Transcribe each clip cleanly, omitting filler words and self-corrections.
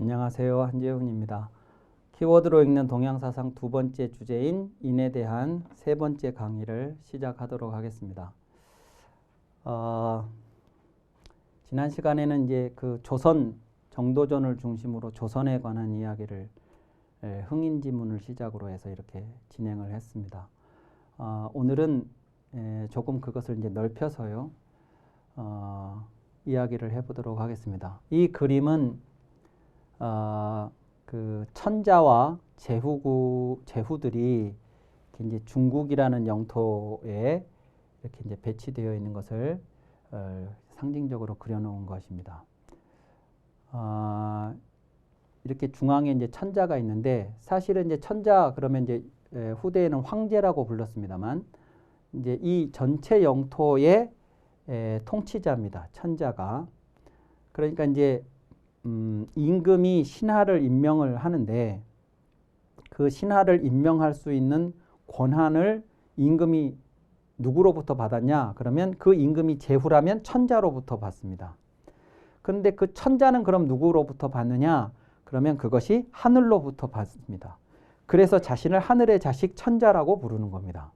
안녕하세요. 한재훈입니다. 키워드로 읽는 동양사상 두 번째 주제인 인에 대한 세 번째 강의를 시작하도록 하겠습니다. 지난 시간에는 이제 그 조선 정도전을 중심으로 조선에 관한 이야기를 흥인지문을 시작으로 해서 이렇게 진행을 했습니다. 오늘은 조금 그것을 이제 넓혀서요. 이야기를 해보도록 하겠습니다. 이 그림은 그 천자와 제후들이 이제 중국이라는 영토에 이렇게 이제 배치되어 있는 것을 상징적으로 그려놓은 것입니다. 이렇게 중앙에 이제 천자가 있는데 사실은 이제 천자 그러면 이제 후대에는 황제라고 불렀습니다만 이제 이 전체 영토의 통치자입니다. 천자가. 그러니까 이제 임금이 신하를 임명을 하는데 그 신하를 임명할 수 있는 권한을 임금이 누구로부터 받았냐? 그러면 그 임금이 제후라면 천자로부터 받습니다. 그런데 그 천자는 그럼 누구로부터 받느냐? 그러면 그것이 하늘로부터 받습니다. 그래서 자신을 하늘의 자식 천자라고 부르는 겁니다.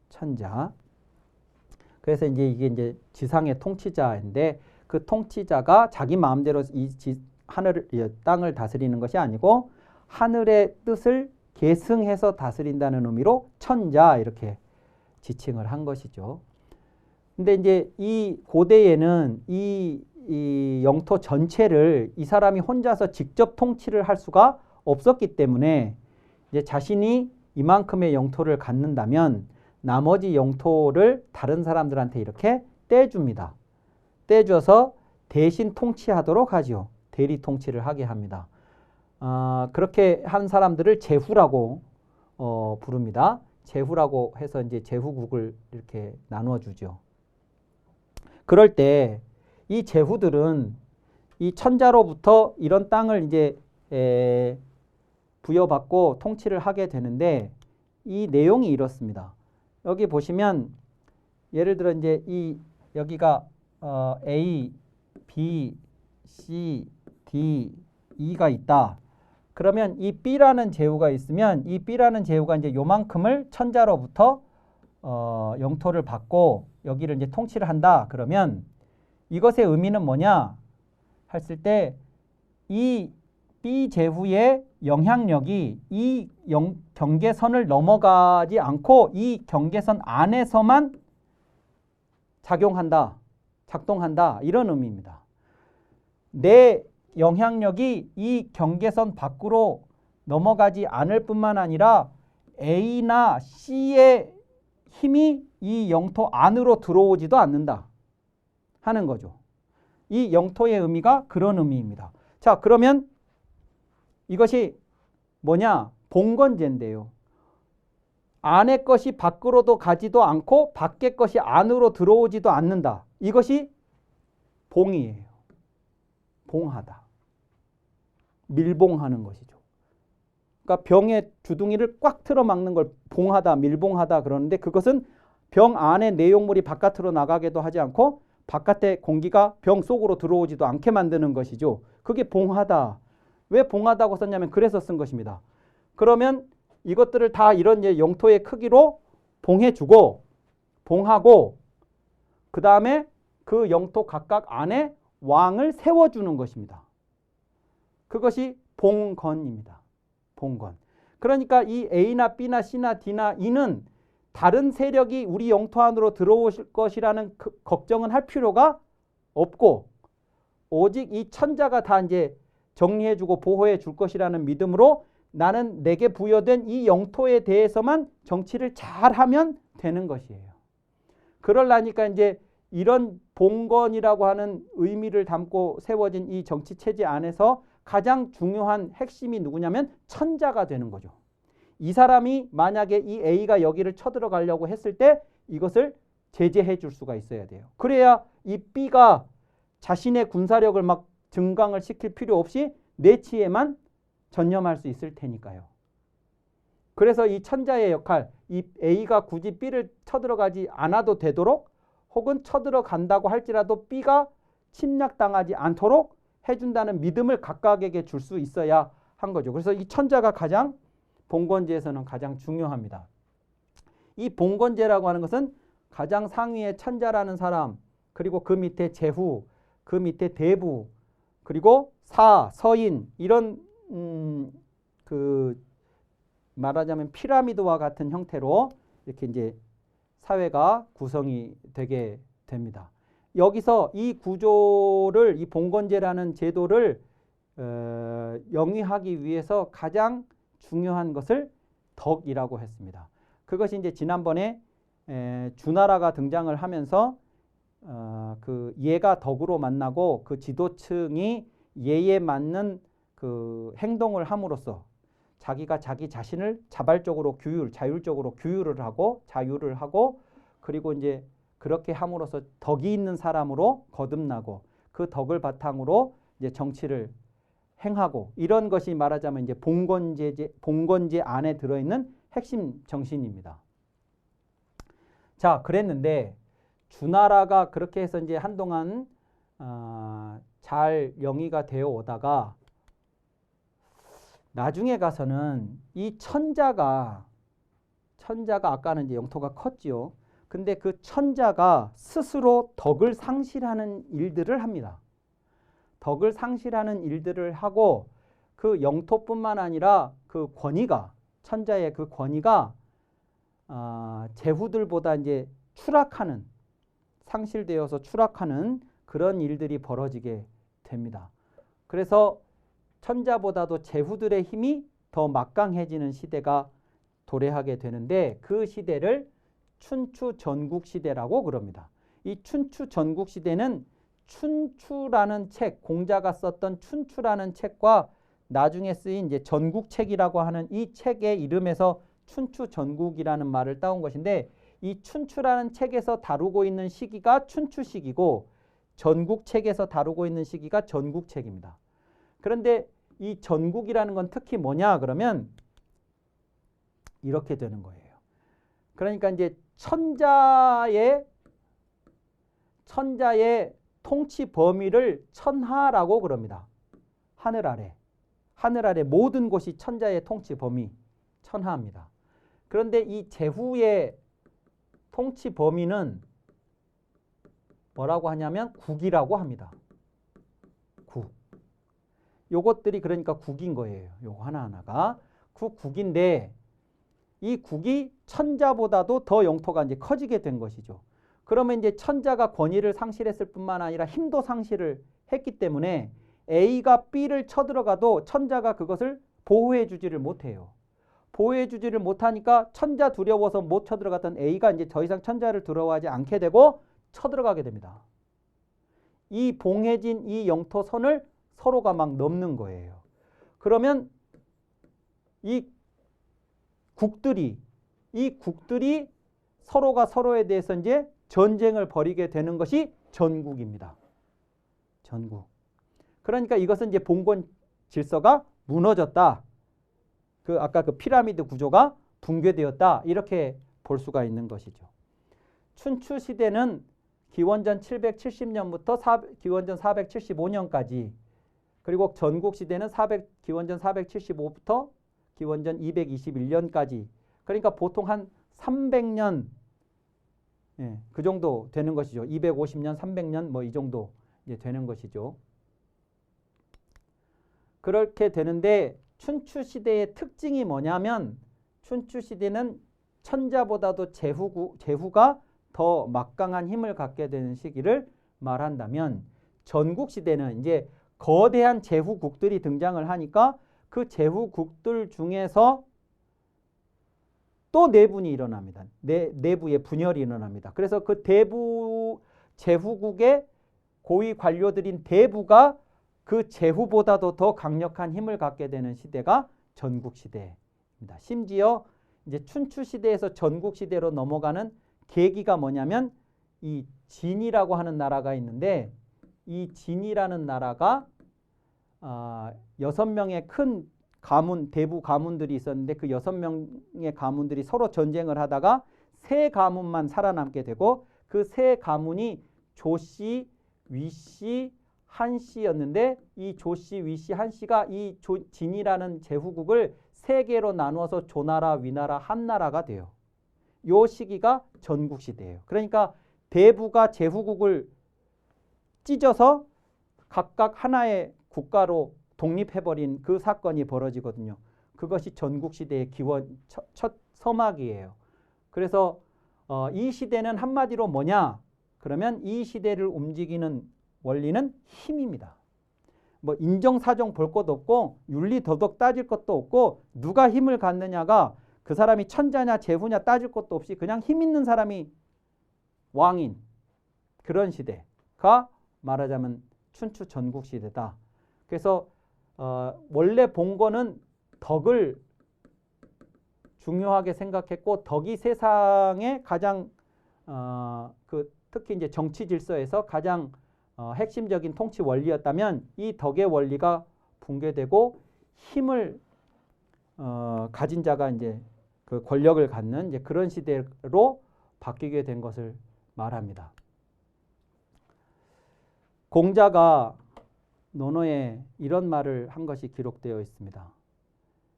천자. 그래서 이제 이게 이제 지상의 통치자인데 그 통치자가 자기 마음대로 이 땅을 다스리는 것이 아니고 하늘의 뜻을 계승해서 다스린다는 의미로 천자 이렇게 지칭을 한 것이죠. 근데 이제 이 고대에는 이 영토 전체를 이 사람이 혼자서 직접 통치를 할 수가 없었기 때문에 이제 자신이 이만큼의 영토를 갖는다면 나머지 영토를 다른 사람들한테 이렇게 떼줍니다. 떼줘서 대신 통치하도록 하죠. 대리 통치를 하게 합니다. 그렇게 한 사람들을 제후라고 부릅니다. 제후라고 해서 이제 제후국을 이렇게 나눠주죠. 그럴 때 이 제후들은 이 천자로부터 이런 땅을 이제 부여받고 통치를 하게 되는데 이 내용이 이렇습니다. 여기 보시면 예를 들어 이제 여기가 A, B, C, D, E가 있다. 그러면 이 B라는 제후가 있으면 이 B라는 제후가 이제 요만큼을 천자로부터 영토를 받고 여기를 이제 통치를 한다. 그러면 이것의 의미는 뭐냐? 했을 때 이 B 제후의 영향력이 이 경계선을 넘어가지 않고 이 경계선 안에서만 작동한다. 이런 의미입니다. 내 영향력이 이 경계선 밖으로 넘어가지 않을 뿐만 아니라 A나 C의 힘이 이 영토 안으로 들어오지도 않는다 하는 거죠. 이 영토의 의미가 그런 의미입니다. 자, 그러면 이것이 뭐냐? 봉건제인데요. 안의 것이 밖으로도 가지도 않고 밖의 것이 안으로 들어오지도 않는다. 이것이 봉이에요. 봉하다. 밀봉하는 것이죠. 그러니까 병의 주둥이를 꽉 틀어 막는 걸 봉하다, 밀봉하다 그러는데 그것은 병 안에 내용물이 바깥으로 나가게도 하지 않고 바깥의 공기가 병 속으로 들어오지도 않게 만드는 것이죠. 그게 봉하다. 왜 봉하다고 썼냐면 그래서 쓴 것입니다. 그러면 이것들을 다 이런 영토의 크기로 봉해주고 봉하고 그 다음에 그 영토 각각 안에 왕을 세워주는 것입니다. 그것이 봉건입니다. 봉건. 그러니까 이 A나 B나 C나 D나 E는 다른 세력이 우리 영토 안으로 들어오실 것이라는 걱정은 할 필요가 없고 오직 이 천자가 다 이제 정리해주고 보호해 줄 것이라는 믿음으로 나는 내게 부여된 이 영토에 대해서만 정치를 잘하면 되는 것이에요. 그러려니까 이제 이런 봉건이라고 하는 의미를 담고 세워진 이 정치 체제 안에서 가장 중요한 핵심이 누구냐면 천자가 되는 거죠. 이 사람이 만약에 이 A가 여기를 쳐들어가려고 했을 때 이것을 제재해 줄 수가 있어야 돼요. 그래야 이 B가 자신의 군사력을 막 증강을 시킬 필요 없이 내치에만 전념할 수 있을 테니까요. 그래서 이 천자의 역할, 이 A가 굳이 B를 쳐들어가지 않아도 되도록 혹은 쳐들어간다고 할지라도 B가 침략당하지 않도록 해준다는 믿음을 각각에게 줄 수 있어야 한 거죠. 그래서 이 천자가 가장 봉건제에서는 가장 중요합니다. 이 봉건제라고 하는 것은 가장 상위에 천자라는 사람, 그리고 그 밑에 제후, 그 밑에 대부, 그리고 사, 서인 이런 그 말하자면 피라미드와 같은 형태로 이렇게 이제 사회가 구성이 되게 됩니다. 여기서 이 구조를, 이 봉건제라는 제도를 영위하기 위해서 가장 중요한 것을 덕이라고 했습니다. 그것이 이제 지난번에 주나라가 등장을 하면서 그 예가 덕으로 만나고 그 지도층이 예에 맞는 그 행동을 함으로써 자기가 자기 자신을 자발적으로 자율적으로 규율을 하고 자유를 하고 그리고 이제 그렇게 함으로써 덕이 있는 사람으로 거듭나고 그 덕을 바탕으로 이제 정치를 행하고 이런 것이 말하자면 이제 봉건제 안에 들어있는 핵심 정신입니다. 자, 그랬는데 주나라가 그렇게 해서 이제 한동안 잘 영위가 되어 오다가 나중에 가서는 이 천자가 아까는 이제 영토가 컸지요. 근데 그 천자가 스스로 덕을 상실하는 일들을 합니다. 덕을 상실하는 일들을 하고 그 영토뿐만 아니라 그 권위가 천자의 그 권위가 제후들보다 이제 추락하는 상실되어서 추락하는 그런 일들이 벌어지게 됩니다. 그래서 천자보다도 제후들의 힘이 더 막강해지는 시대가 도래하게 되는데 그 시대를 춘추 전국시대라고 그럽니다. 이 춘추 전국시대는 춘추라는 책, 공자가 썼던 춘추라는 책과 나중에 쓰인 이제 전국책이라고 하는 이 책의 이름에서 춘추 전국이라는 말을 따온 것인데 이 춘추라는 책에서 다루고 있는 시기가 춘추 시기고 전국책에서 다루고 있는 시기가 전국책입니다. 그런데 이 전국이라는 건 특히 뭐냐 그러면 이렇게 되는 거예요. 그러니까 이제 천자의 통치 범위를 천하라고 그럽니다. 하늘 아래 모든 곳이 천자의 통치 범위 천하입니다. 그런데 이 제후의 통치 범위는 뭐라고 하냐면 국이라고 합니다. 국. 요것들이 그러니까 국인 거예요. 요거 하나하나가 국인데 이 국이 천자보다도 더 영토가 이제 커지게 된 것이죠. 그러면 이제 천자가 권위를 상실했을 뿐만 아니라 힘도 상실을 했기 때문에 A가 B를 쳐들어가도 천자가 그것을 보호해 주지를 못해요. 보호해 주지를 못하니까 천자 두려워서 못 쳐들어갔던 A가 이제 더 이상 천자를 두려워하지 않게 되고 쳐들어가게 됩니다. 이 봉해진 이 영토선을 서로가 막 넘는 거예요. 그러면 이 국들이 서로가 서로에 대해서 이제 전쟁을 벌이게 되는 것이 전국입니다. 전국. 그러니까 이것은 이제 봉건 질서가 무너졌다. 아까 그 피라미드 구조가 붕괴되었다. 이렇게 볼 수가 있는 것이죠. 춘추 시대는 기원전 770년부터 기원전 475년까지 그리고 전국 시대는 기원전 475부터 기원전 221년까지 그러니까 보통 한 300년 그 정도 되는 것이죠. 250년, 300년 뭐 이 정도 이제 되는 것이죠. 그렇게 되는데 춘추 시대의 특징이 뭐냐면 춘추 시대는 천자보다도 제후가 더 막강한 힘을 갖게 되는 시기를 말한다면 전국 시대는 이제 거대한 제후국들이 등장을 하니까 그 제후국들 중에서 또 내분이 일어납니다. 내부의 분열이 일어납니다. 그래서 그 제후국의 고위 관료들인 대부가 그 제후보다도 더 강력한 힘을 갖게 되는 시대가 전국시대입니다. 심지어 이제 춘추시대에서 전국시대로 넘어가는 계기가 뭐냐면 이 진이라고 하는 나라가 있는데 이 진이라는 나라가 6명의 큰 가문, 대부 가문들이 있었는데 그 6명의 가문들이 서로 전쟁을 하다가 3가문만 살아남게 되고 그 3가문이 조씨, 위씨, 한씨였는데 이 조씨, 위씨, 한씨가 이 진이라는 제후국을 세 개로 나누어서 조나라, 위나라, 한나라가 돼요. 요 시기가 전국시대예요. 그러니까 대부가 제후국을 찢어서 각각 하나의 국가로 독립해버린 그 사건이 벌어지거든요. 그것이 전국시대의 기원, 첫 서막이에요. 그래서 이 시대는 한마디로 뭐냐? 그러면 이 시대를 움직이는 원리는 힘입니다. 뭐 인정사정 볼 것도 없고 윤리 도덕 따질 것도 없고 누가 힘을 갖느냐가 그 사람이 천자냐 제후냐 따질 것도 없이 그냥 힘 있는 사람이 왕인 그런 시대가 말하자면 춘추 전국시대다. 그래서 원래 봉건은 덕을 중요하게 생각했고 덕이 세상에 가장 특히 이제 정치 질서에서 가장 핵심적인 통치 원리였다면 이 덕의 원리가 붕괴되고 힘을 가진 자가 이제 그 권력을 갖는 이제 그런 시대로 바뀌게 된 것을 말합니다. 공자가 논어에 이런 말을 한 것이 기록되어 있습니다.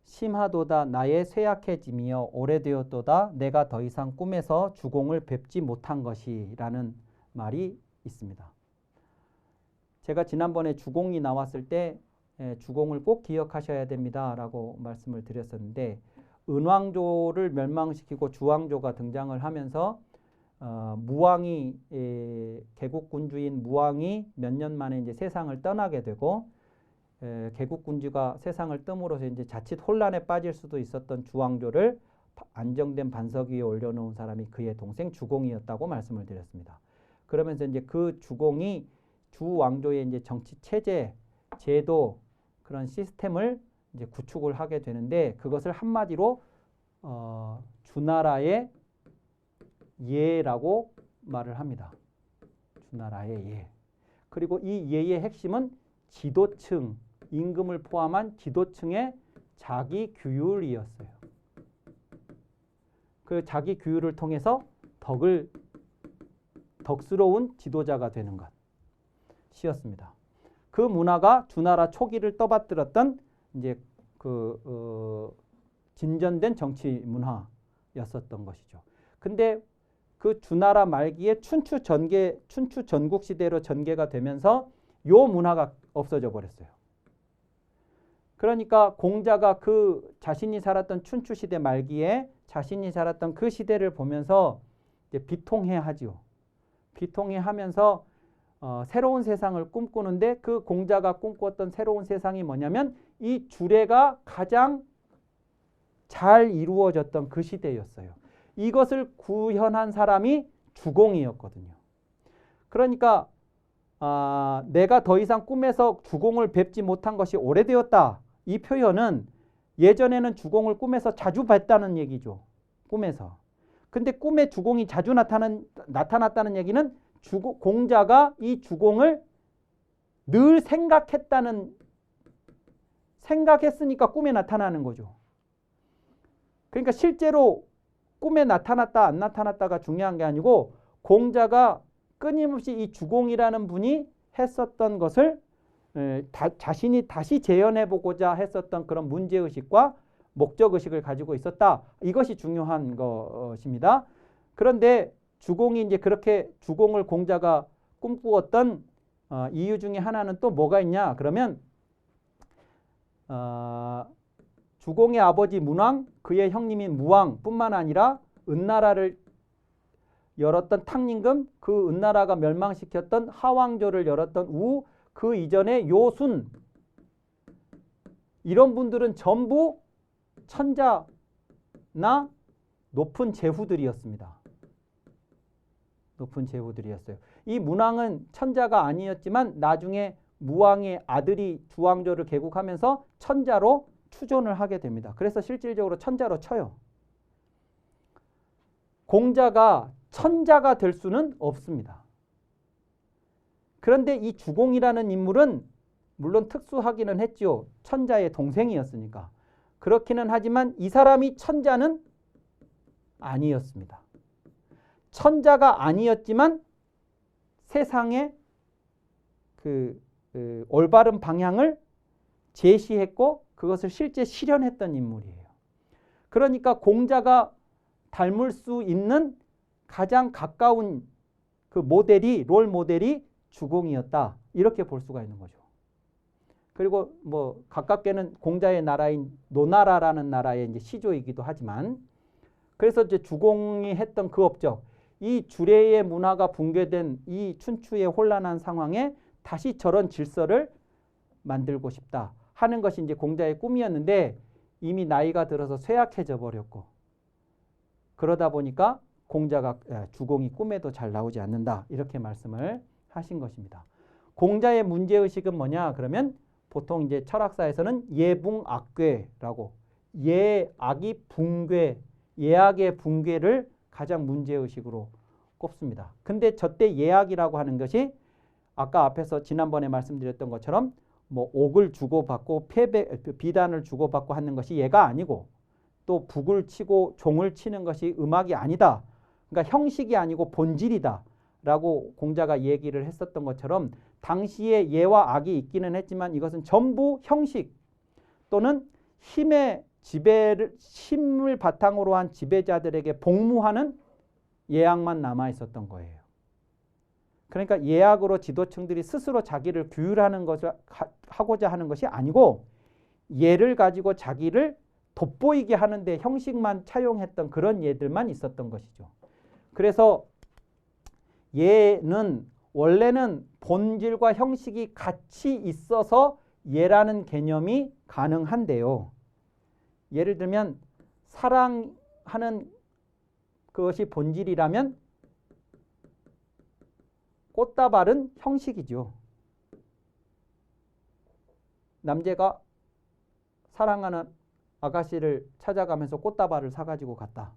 심하도다 나의 쇠약해짐이여 오래되었도다 내가 더 이상 꿈에서 주공을 뵙지 못한 것이라는 말이 있습니다. 제가 지난번에 주공이 나왔을 때 주공을 꼭 기억하셔야 됩니다 라고 말씀을 드렸었는데 은왕조를 멸망시키고 주왕조가 등장을 하면서 무왕이 개국군주인 무왕이 몇 년 만에 이제 세상을 떠나게 되고 개국군주가 세상을 뜸으로써 이제 자칫 혼란에 빠질 수도 있었던 주왕조를 안정된 반석 위에 올려놓은 사람이 그의 동생 주공이었다고 말씀을 드렸습니다. 그러면서 이제 그 주공이 주왕조의 이제 정치 체제, 제도 그런 시스템을 이제 구축을 하게 되는데 그것을 한마디로 주나라의 예라고 말을 합니다. 주나라의 예. 그리고 이 예의 핵심은 지도층, 임금을 포함한 지도층의 자기 규율이었어요. 그 자기 규율을 통해서 덕스러운 지도자가 되는 것이었습니다. 그 문화가 주나라 초기를 떠받들었던 이제 진전된 정치 문화였었던 것이죠. 근데 그 주나라 말기에 춘추 전국 시대로 전개가 되면서 요 문화가 없어져 버렸어요. 그러니까 공자가 그 자신이 살았던 춘추 시대 말기에 자신이 살았던 그 시대를 보면서 이제 비통해하지요. 비통해하면서 새로운 세상을 꿈꾸는데 그 공자가 꿈꾸었던 새로운 세상이 뭐냐면 이 주례가 가장 잘 이루어졌던 그 시대였어요. 이것을 구현한 사람이 주공이었거든요. 그러니까 내가 더 이상 꿈에서 주공을 뵙지 못한 것이 오래되었다. 이 표현은 예전에는 주공을 꿈에서 자주 봤다는 얘기죠. 꿈에서. 근데 꿈에 주공이 자주 나타났다는 얘기는 공자가 이 주공을 늘 생각했으니까 꿈에 나타나는 거죠. 그러니까 실제로 꿈에 나타났다 안 나타났다가 중요한 게 아니고 공자가 끊임없이 이 주공이라는 분이 했었던 것을 자신이 다시 재현해보고자 했었던 그런 문제의식과 목적의식을 가지고 있었다. 이것이 중요한 것입니다. 그런데 주공이 이제 그렇게 주공을 공자가 꿈꾸었던 이유 중에 하나는 또 뭐가 있냐? 그러면 주공의 아버지 문왕, 그의 형님인 무왕뿐만 아니라 은나라를 열었던 탕림금, 그 은나라가 멸망시켰던 하왕조를 열었던 우, 그 이전에 요순, 이런 분들은 전부 천자나 높은 제후들이었습니다. 높은 제후들이었어요. 이 문왕은 천자가 아니었지만 나중에 무왕의 아들이 주왕조를 개국하면서 천자로 추존을 하게 됩니다. 그래서 실질적으로 천자로 쳐요. 공자가 천자가 될 수는 없습니다. 그런데 이 주공이라는 인물은 물론 특수하기는 했죠. 천자의 동생이었으니까. 그렇기는 하지만 이 사람이 천자는 아니었습니다. 천자가 아니었지만 세상에 그 그 올바른 방향을 제시했고 그것을 실제 실현했던 인물이에요. 그러니까 공자가 닮을 수 있는 가장 가까운 그 모델이 롤 모델이 주공이었다. 이렇게 볼 수가 있는 거죠. 그리고 뭐 가깝게는 공자의 나라인 노나라라는 나라의 이제 시조이기도 하지만 그래서 이제 주공이 했던 그 업적, 이 주례의 문화가 붕괴된 이 춘추의 혼란한 상황에 다시 저런 질서를 만들고 싶다 하는 것이 이제 공자의 꿈이었는데 이미 나이가 들어서 쇠약해져 버렸고 그러다 보니까 공자가 주공이 꿈에도 잘 나오지 않는다 이렇게 말씀을 하신 것입니다. 공자의 문제의식은 뭐냐 그러면 보통 이제 철학사에서는 예붕악괴라고 예악이 붕괴, 예악의 붕괴를 가장 문제의식으로 꼽습니다. 근데 저때 예악이라고 하는 것이 아까 앞에서 지난번에 말씀드렸던 것처럼 뭐 옥을 주고받고 비단을 주고받고 하는 것이 예가 아니고 또 북을 치고 종을 치는 것이 음악이 아니다. 그러니까 형식이 아니고 본질이다. 라고 공자가 얘기를 했었던 것처럼 당시에 예와 악이 있기는 했지만 이것은 전부 형식 또는 힘을 바탕으로 한 지배자들에게 복무하는 예악만 남아 있었던 거예요. 그러니까 예악으로 지도층들이 스스로 자기를 규율하는 것을 하고자 하는 것이 아니고 예를 가지고 자기를 돋보이게 하는데 형식만 차용했던 그런 예들만 있었던 것이죠. 그래서 예는 원래는 본질과 형식이 같이 있어서 예라는 개념이 가능한데요. 예를 들면 사랑하는 그것이 본질이라면 꽃다발은 형식이죠. 남자가 사랑하는 아가씨를 찾아가면서 꽃다발을 사가지고 갔다.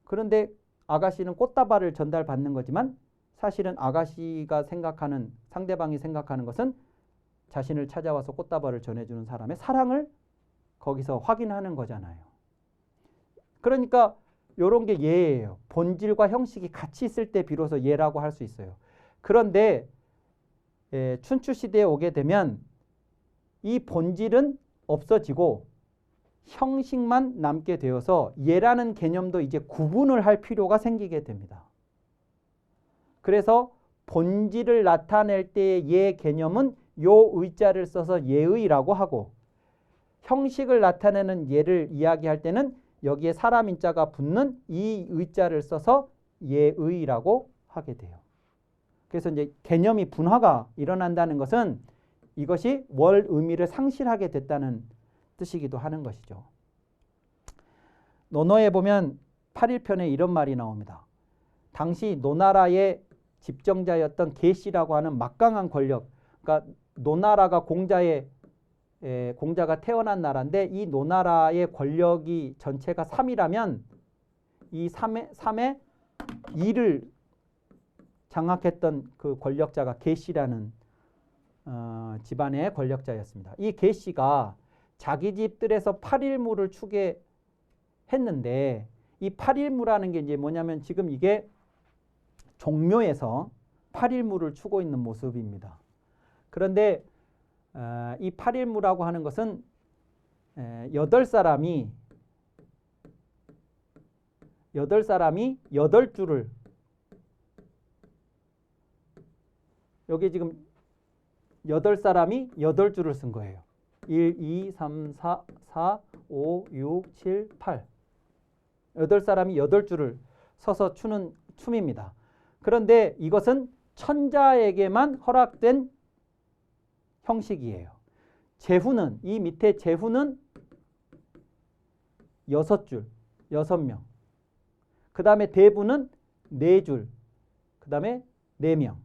그런데 아가씨는 꽃다발을 전달받는 거지만 사실은 아가씨가 생각하는 상대방이 생각하는 것은 자신을 찾아와서 꽃다발을 전해주는 사람의 사랑을 거기서 확인하는 거잖아요. 그러니까 이런 게 예예요. 본질과 형식이 같이 있을 때 비로소 예라고 할 수 있어요. 그런데 춘추 시대에 오게 되면 이 본질은 없어지고 형식만 남게 되어서 예라는 개념도 이제 구분을 할 필요가 생기게 됩니다. 그래서 본질을 나타낼 때의 예 개념은 요 의자를 써서 예의라고 하고 형식을 나타내는 예를 이야기할 때는 여기에 사람 인자가 붙는 이 의자를 써서 예의라고 하게 돼요. 그래서 이제 개념이 분화가 일어난다는 것은 이것이 월 의미를 상실하게 됐다는 뜻이기도 하는 것이죠. 논어에 보면 8일편에 이런 말이 나옵니다. 당시 노나라의 집정자였던 계시라고 하는 막강한 권력, 그러니까 노나라가 공자가 태어난 나라인데 이 노나라의 권력이 전체가 3이라면 이 3의 2를 장악했던 그 권력자가 계시라는 집안의 권력자였습니다. 이 계시가 자기 집들에서 8일무를 추계했는데 이 8일무라는 게 이제 뭐냐면 지금 이게 종묘에서 8일무를 추고 있는 모습입니다. 그런데 이 8일무라고 하는 것은 8사람이 8줄을 여기 지금 8사람이 8줄을 쓴 거예요. 1, 2, 3, 4, 5, 6, 7, 8 8사람이 8줄을 서서 추는 춤입니다. 그런데 이것은 천자에게만 허락된 형식이에요. 제후는 이 밑에 제후는 6줄, 6명. 그 다음에 대부는 4줄, 그 다음에 4명.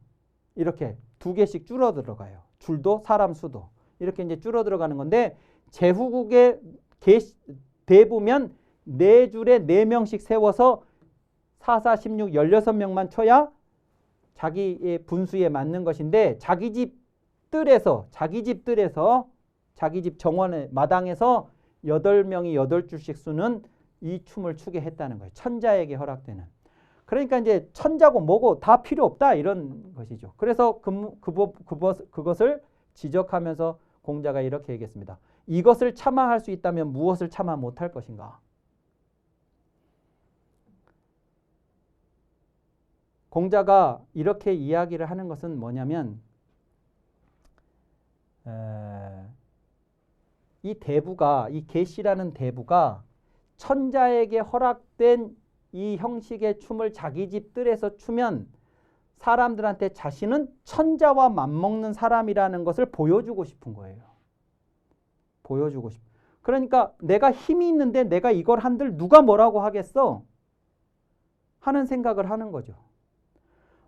이렇게 2개씩 줄어 들어가요. 줄도 사람 수도. 이렇게 이제 줄어 들어가는 건데 제후국의 대부면 4줄에 4명씩 세워서 4, 4, 16, 16명만 쳐야 자기의 분수에 맞는 것인데 자기 집 정원의 마당에서 8명이 8줄씩 수는 이 춤을 추게 했다는 거예요. 천자에게 허락되는. 그러니까 이제 천자고 뭐고 다 필요 없다 이런 것이죠. 그래서 그것을 지적하면서 공자가 이렇게 얘기했습니다. 이것을 참아할 수 있다면 무엇을 참아 못할 것인가? 공자가 이렇게 이야기를 하는 것은 뭐냐면 이 대부가, 이 계시라는 대부가 천자에게 허락된 이 형식의 춤을 자기 집 뜰에서 추면 사람들한테 자신은 천자와 맞먹는 사람이라는 것을 보여주고 싶은 거예요. 보여주고 싶. 그러니까 내가 힘이 있는데 내가 이걸 한들 누가 뭐라고 하겠어? 하는 생각을 하는 거죠.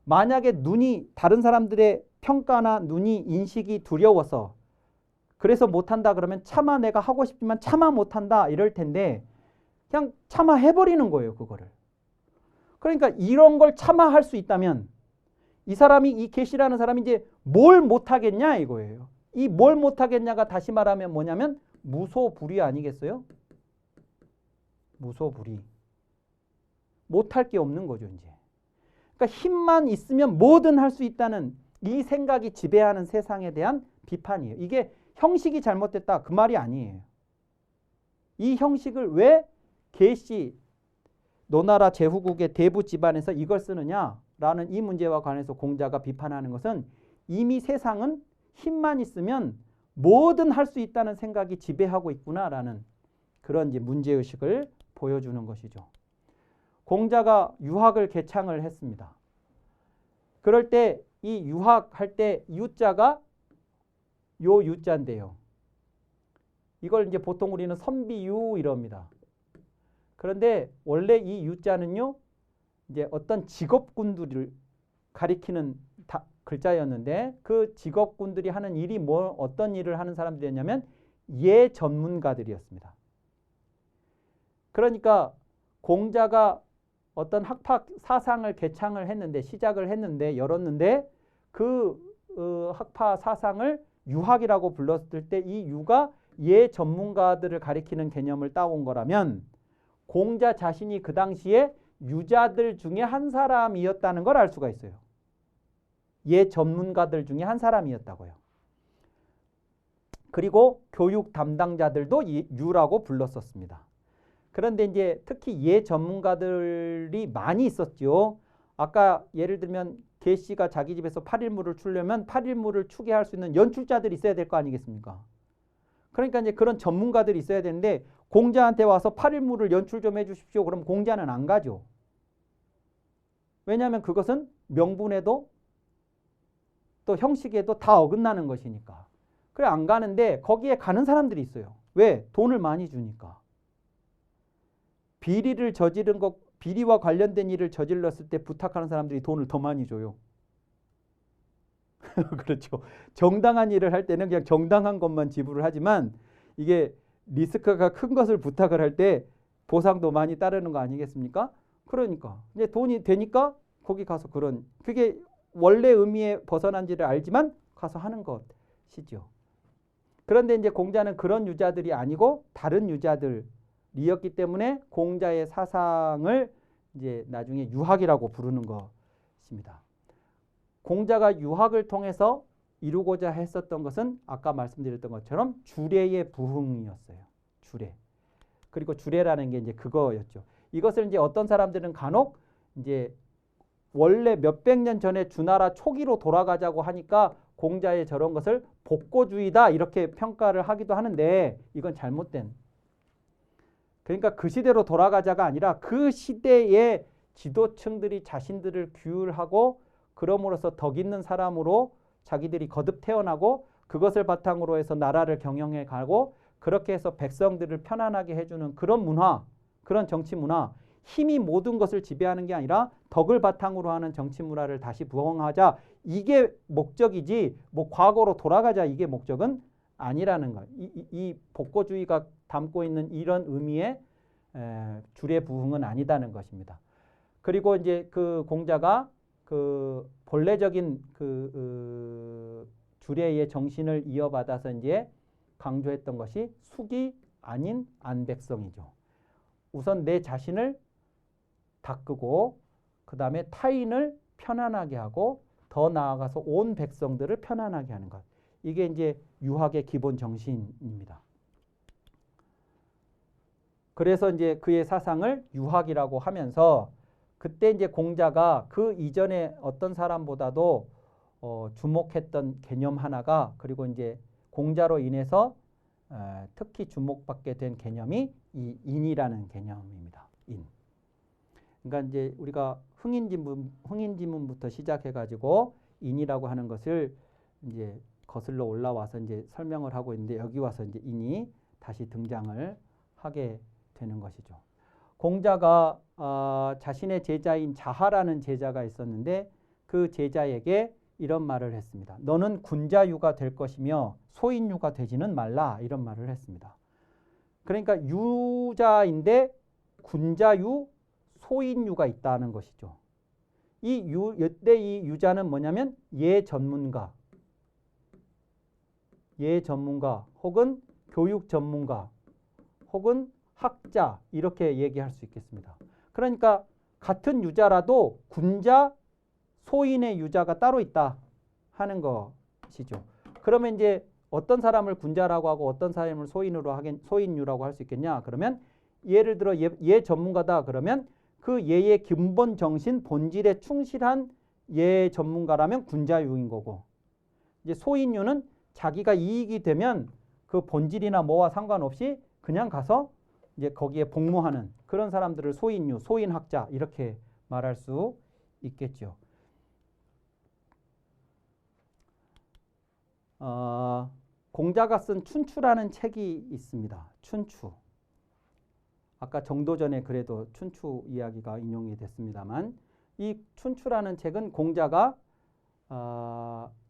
만약에 눈이 다른 사람들의 평가나 눈이 인식이 두려워서 그래서 못한다 그러면 차마 내가 하고 싶지만 차마 못한다 이럴 텐데 그냥 차마 해버리는 거예요. 그거를. 그러니까 이런 걸 차마 할 수 있다면 이 사람이 이 계시라는 사람이 이제 뭘 못하겠냐 이거예요. 이 뭘 못하겠냐가 다시 말하면 뭐냐면 무소불위 아니겠어요? 무소불위. 못할 게 없는 거죠. 이제. 그러니까 힘만 있으면 뭐든 할 수 있다는 이 생각이 지배하는 세상에 대한 비판이에요. 이게 형식이 잘못됐다 그 말이 아니에요. 이 형식을 왜 계시 노나라 제후국의 대부 집안에서 이걸 쓰느냐라는 이 문제와 관해서 공자가 비판하는 것은 이미 세상은 힘만 있으면 뭐든 할 수 있다는 생각이 지배하고 있구나라는 그런 이제 문제의식을 보여주는 것이죠. 공자가 유학을 개창을 했습니다. 그럴 때 이 유학할 때 유자가 요 유자인데요. 이걸 이제 보통 우리는 선비유 이럽니다. 그런데 원래 이 유자는요, 이제 어떤 직업군들을 가리키는 글자였는데 그 직업군들이 하는 일이 어떤 일을 하는 사람들이었냐면 예 전문가들이었습니다. 그러니까 공자가 어떤 학파 사상을 개창을 했는데 시작을 했는데 열었는데 그 학파 사상을 유학이라고 불렀을 때 이 유가 예 전문가들을 가리키는 개념을 따온 거라면 공자 자신이 그 당시에 유자들 중에 한 사람이었다는 걸 알 수가 있어요. 예 전문가들 중에 한 사람이었다고요. 그리고 교육 담당자들도 유라고 불렀었습니다. 그런데 이제 특히 예 전문가들이 많이 있었죠. 아까 예를 들면 계시가 자기 집에서 8일무를 추려면 8일무를 추게 할 수 있는 연출자들이 있어야 될 거 아니겠습니까? 그러니까 이제 그런 전문가들이 있어야 되는데 공자한테 와서 8일무를 연출 좀 해주십시오. 그럼 공자는 안 가죠. 왜냐하면 그것은 명분에도 또 형식에도 다 어긋나는 것이니까. 그래 안 가는데 거기에 가는 사람들이 있어요. 왜? 돈을 많이 주니까. 비리를 저지른 것, 비리와 관련된 일을 저질렀을 때 부탁하는 사람들이 돈을 더 많이 줘요. 그렇죠. 정당한 일을 할 때는 그냥 정당한 것만 지불을 하지만 이게 리스크가 큰 것을 부탁을 할 때 보상도 많이 따르는 거 아니겠습니까? 그러니까 이제 돈이 되니까 거기 가서 그게 원래 의미에 벗어난지를 알지만 가서 하는 것이죠. 그런데 이제 공자는 그런 유자들이 아니고 다른 유자들이었기 때문에 공자의 사상을 이제 나중에 유학이라고 부르는 것입니다. 공자가 유학을 통해서 이루고자 했었던 것은 아까 말씀드렸던 것처럼 주례의 부흥이었어요. 주례. 그리고 주례라는 게 이제 그거였죠. 이것을 이제 어떤 사람들은 간혹 이제 원래 몇백 년 전에 주나라 초기로 돌아가자고 하니까 공자의 저런 것을 복고주의다 이렇게 평가를 하기도 하는데 이건 잘못된. 그러니까 그 시대로 돌아가자가 아니라 그 시대의 지도층들이 자신들을 규율하고 그럼으로써 덕 있는 사람으로 자기들이 거듭 태어나고 그것을 바탕으로 해서 나라를 경영해 가고 그렇게 해서 백성들을 편안하게 해주는 그런 문화, 그런 정치 문화, 힘이 모든 것을 지배하는 게 아니라 덕을 바탕으로 하는 정치 문화를 다시 부흥하자 이게 목적이지 뭐 과거로 돌아가자 이게 목적은 아니라는 것. 이 복고주의가 담고 있는 이런 의미의 주례 부흥은 아니다는 것입니다. 그리고 이제 그 공자가 그 본래적인 주례의 정신을 이어받아서 이제 강조했던 것이 숙이 아닌 안백성이죠. 우선 내 자신을 닦고 그 다음에 타인을 편안하게 하고 더 나아가서 온 백성들을 편안하게 하는 것. 이게 이제 유학의 기본 정신입니다. 그래서 이제 그의 사상을 유학이라고 하면서 그때 이제 공자가 그 이전에 어떤 사람보다도 주목했던 개념 하나가 그리고 이제 공자로 인해서 특히 주목받게 된 개념이 이 인이라는 개념입니다. 인. 그러니까 이제 우리가 흥인지문부터 시작해가지고 인이라고 하는 것을 이제 거슬러 올라와서 이제 설명을 하고 있는데 여기 와서 이제 인이 다시 등장을 하게 되는 것이죠. 공자가 자신의 제자인 자하라는 제자가 있었는데 그 제자에게 이런 말을 했습니다. 너는 군자유가 될 것이며 소인유가 되지는 말라 이런 말을 했습니다. 그러니까 유자인데 군자유, 소인유가 있다는 것이죠. 이때 이 유자는 뭐냐면 예 전문가 혹은 교육 전문가 혹은 학자 이렇게 얘기할 수 있겠습니다. 그러니까 같은 유자라도 군자, 소인의 유자가 따로 있다 하는 것이죠. 그러면 이제 어떤 사람을 군자라고 하고 어떤 사람을 소인유라고 할 수 있겠냐? 그러면 예를 들어 예 전문가다 그러면 그 예의 근본 정신 본질에 충실한 예 전문가라면 군자유인 거고 이제 소인유는 자기가 이익이 되면 그 본질이나 뭐와 상관없이 그냥 가서 이제 거기에 복무하는 그런 사람들을 소인유, 소인학자 이렇게 말할 수 있겠죠. 공자가 쓴 춘추라는 책이 있습니다. 춘추. 아까 정도전에 그래도 춘추 이야기가 인용이 됐습니다만 이 춘추라는 책은 공자가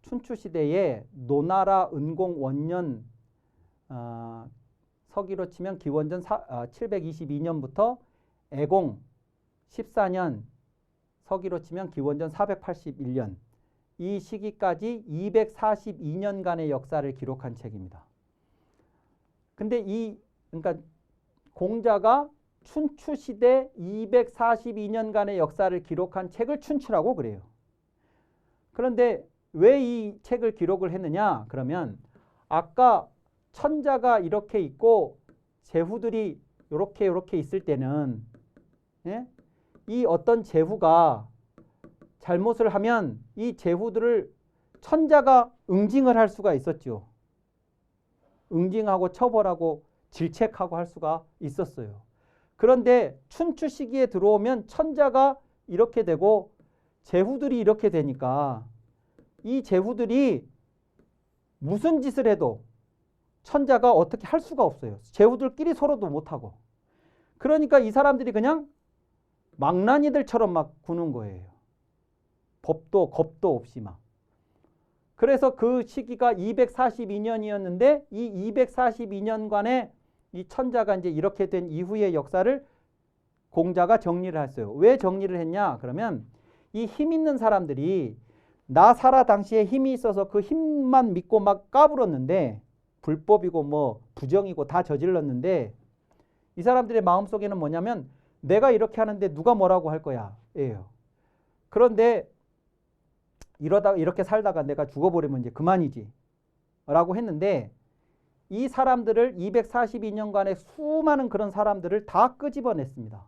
춘추 시대에 노나라 은공 원년 서기로 치면 기원전 722년부터 애공 14년 서기로 치면 기원전 481년 이 시기까지 242년간의 역사를 기록한 책입니다. 근데 그러니까 공자가 춘추 시대 242년간의 역사를 기록한 책을 춘추라고 그래요. 그런데 왜 이 책을 기록을 했느냐? 그러면 아까 천자가 이렇게 있고 제후들이 이렇게 있을 때는 이 어떤 제후가 잘못을 하면 이 제후들을 천자가 응징을 할 수가 있었죠. 응징하고 처벌하고 질책하고 할 수가 있었어요. 그런데 춘추 시기에 들어오면 천자가 이렇게 되고 제후들이 이렇게 되니까 이 제후들이 무슨 짓을 해도 천자가 어떻게 할 수가 없어요. 제후들끼리 서로도 못하고. 그러니까 이 사람들이 그냥 망나니들처럼 막 구는 거예요. 법도 겁도 없이 막. 그래서 그 시기가 242년이었는데 이 242년간의 이 천자가 이제 이렇게 된 이후의 역사를 공자가 정리를 했어요. 왜 정리를 했냐? 그러면 이 힘 있는 사람들이 나사라 당시에 힘이 있어서 그 힘만 믿고 막 까불었는데 불법이고 뭐 부정이고 다 저질렀는데 이 사람들의 마음속에는 뭐냐면 내가 이렇게 하는데 누가 뭐라고 할 거야 예요. 그런데 이렇게 살다가 내가 죽어버리면 이제 그만이지 라고 했는데 이 사람들을 242년간의 수많은 그런 사람들을 다 끄집어냈습니다.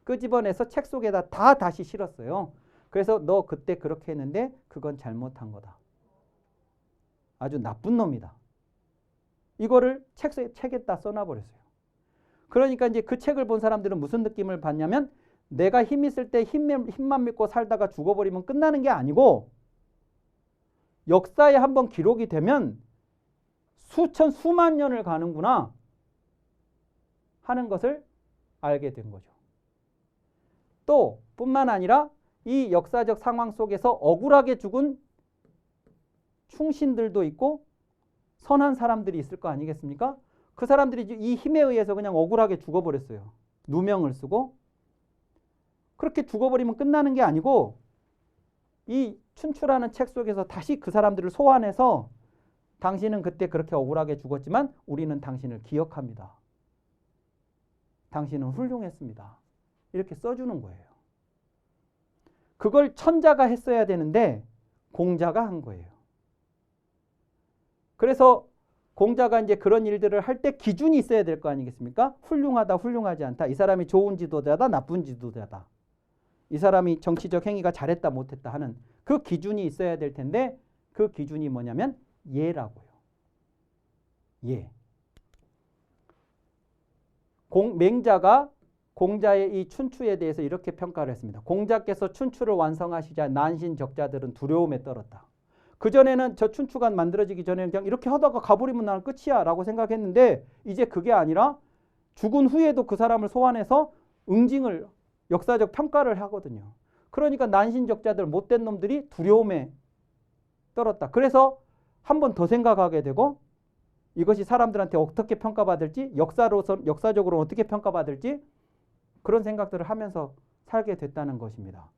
끄집어내서 책 속에다 다 다시 실었어요. 그래서 너 그때 그렇게 했는데 그건 잘못한 거다. 아주 나쁜 놈이다. 이거를 책에다 써놔버렸어요. 그러니까 이제 그 책을 본 사람들은 무슨 느낌을 받냐면 내가 힘 있을 때 힘만 믿고 살다가 죽어버리면 끝나는 게 아니고 역사에 한번 기록이 되면 수만 년을 가는구나 하는 것을 알게 된 거죠. 또 뿐만 아니라 이 역사적 상황 속에서 억울하게 죽은 충신들도 있고 선한 사람들이 있을 거 아니겠습니까? 그 사람들이 이 힘에 의해서 그냥 억울하게 죽어버렸어요. 누명을 쓰고. 그렇게 죽어버리면 끝나는 게 아니고 이 춘추라는 책 속에서 다시 그 사람들을 소환해서 당신은 그때 그렇게 억울하게 죽었지만 우리는 당신을 기억합니다. 당신은 훌륭했습니다. 이렇게 써주는 거예요. 그걸 천자가 했어야 되는데 공자가 한 거예요. 그래서 공자가 이제 그런 일들을 할 때 기준이 있어야 될 거 아니겠습니까? 훌륭하다, 훌륭하지 않다. 이 사람이 좋은 지도자다, 나쁜 지도자다. 이 사람이 정치적 행위가 잘했다, 못했다 하는 그 기준이 있어야 될 텐데 그 기준이 뭐냐면 예라고요. 예. 맹자가 공자의 이 춘추에 대해서 이렇게 평가를 했습니다. 공자께서 춘추를 완성하시자 난신적자들은 두려움에 떨었다. 그전에는 저 춘추가 만들어지기 전에는 그냥 이렇게 하다가 가버리면 나는 끝이야 라고 생각했는데 이제 그게 아니라 죽은 후에도 그 사람을 소환해서 응징을 역사적 평가를 하거든요. 그러니까 난신적자들 못된 놈들이 두려움에 떨었다. 그래서 한 번 더 생각하게 되고 이것이 사람들한테 어떻게 평가받을지 역사적으로 어떻게 평가받을지 그런 생각들을 하면서 살게 됐다는 것입니다.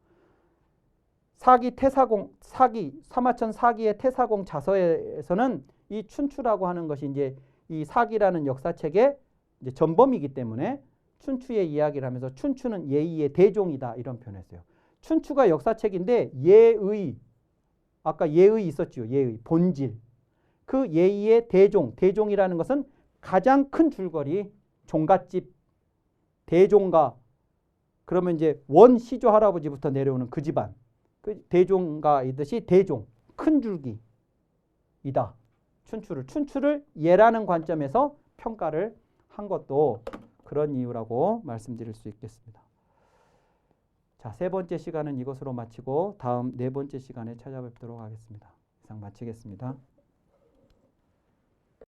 사마천 사기의 태사공 자서에서는 이 춘추라고 하는 것이 이제 이 사기라는 역사책의 이제 전범이기 때문에 춘추의 이야기를 하면서 춘추는 예의의 대종이다 이런 표현했어요. 춘추가 역사책인데 예의, 아까 예의 있었죠. 예의, 본질. 그 예의의 대종, 대종이라는 것은 가장 큰 줄거리, 종갓집, 대종가, 그러면 이제 원시조 할아버지부터 내려오는 그 집안, 그 대종가이듯이 대종, 큰 줄기이다. 춘추를 예라는 관점에서 평가를 한 것도 그런 이유라고 말씀드릴 수 있겠습니다. 자, 세 번째 시간은 이것으로 마치고 다음 네 번째 시간에 찾아뵙도록 하겠습니다. 이상 마치겠습니다.